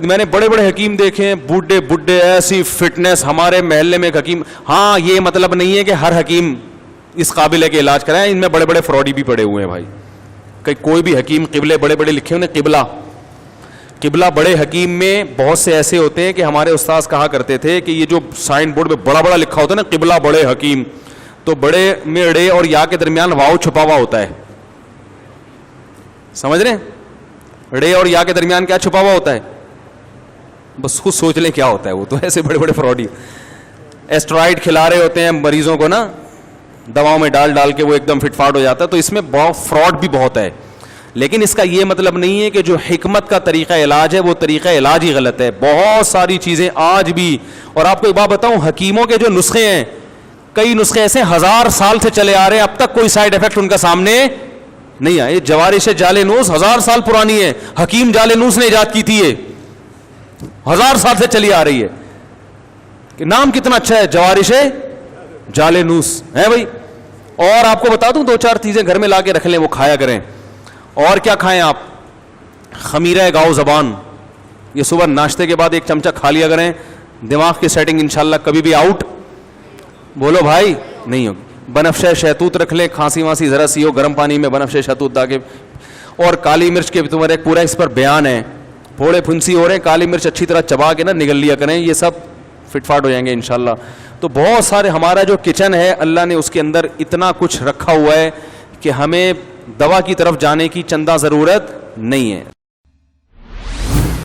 میں نے بڑے بڑے حکیم دیکھے ہیں, بوڑھے بوڑھے ایسی فٹنس. ہمارے محلے میں ایک حکیم, ہاں یہ مطلب نہیں ہے کہ ہر حکیم اس قابل ہے کہ علاج کرائیں, ان میں بڑے بڑے فراڈی بھی پڑے ہوئے ہیں بھائی. کہ کوئی بھی حکیم قبلے بڑے بڑے لکھے ہوئے, قبلہ بڑے حکیم میں بہت سے ایسے ہوتے ہیں کہ ہمارے استاذ کہا کرتے تھے کہ یہ جو سائن بورڈ پہ بڑا بڑا لکھا ہوتا ہے نا قبلہ بڑے حکیم, تو بڑے میں ڑے اور یا کے درمیان واؤ چھپا ہوا ہوتا ہے. سمجھ رہے ہیں؟ ڑے اور یا کے درمیان کیا چھپا ہوا ہوتا ہے؟ بس خود سوچ لیں کیا ہوتا ہے. وہ تو ایسے بڑے بڑے فراڈی ایسٹرائڈ کھلا رہے ہوتے ہیں مریضوں کو نا, دواؤں میں ڈال کے وہ ایک دم فٹ فاٹ ہو جاتا ہے. تو اس میں بہت فراڈ بھی بہت ہے, لیکن اس کا یہ مطلب نہیں ہے کہ جو حکمت کا طریقہ علاج ہے وہ طریقہ علاج ہی غلط ہے. بہت ساری چیزیں آج بھی, اور آپ کو ایک بات بتاؤں, حکیموں کے جو نسخے ہیں, کئی نسخے ایسے 1000 سال سے چلے آ رہے ہیں, اب تک کوئی سائیڈ افیکٹ ان کا سامنے نہیں آئے. جوارش جالینوس 1000 سال پرانی ہے, حکیم جالینوس نے ایجاد کی تھی, یہ 1000 سال سے چلی آ رہی ہے. کہ نام کتنا اچھا ہے, جوارش جالینوس ہے بھائی. اور آپ کو بتا دوں 2-4 چیزیں گھر میں لا کے رکھ لیں, وہ کھایا کریں. اور کیا کھائیں آپ؟ خمیرہ گاؤ زبان, یہ صبح ناشتے کے بعد ایک چمچہ کھا لیا کریں. دماغ کی سیٹنگ انشاءاللہ کبھی بھی آؤٹ بولو بھائی نہیں ہوگی. بنفشہ شہتوت رکھ لیں, کھانسی وانسی ذرا سی ہو گرم پانی میں بنفشہ شہتوت ڈال کے. اور کالی مرچ کے تمہارے پورا اس پر بیان ہے, پھوڑے پھنسی ہو رہے ہیں, کالی مرچ اچھی طرح چبا کے نا نگل لیا کریں, یہ سب فٹ فاٹ ہو جائیں گے انشاءاللہ. تو بہت سارے ہمارا جو کچن ہے اللہ نے اس کے اندر اتنا کچھ رکھا ہوا ہے کہ ہمیں دوا کی طرف جانے کی چندہ ضرورت نہیں ہے.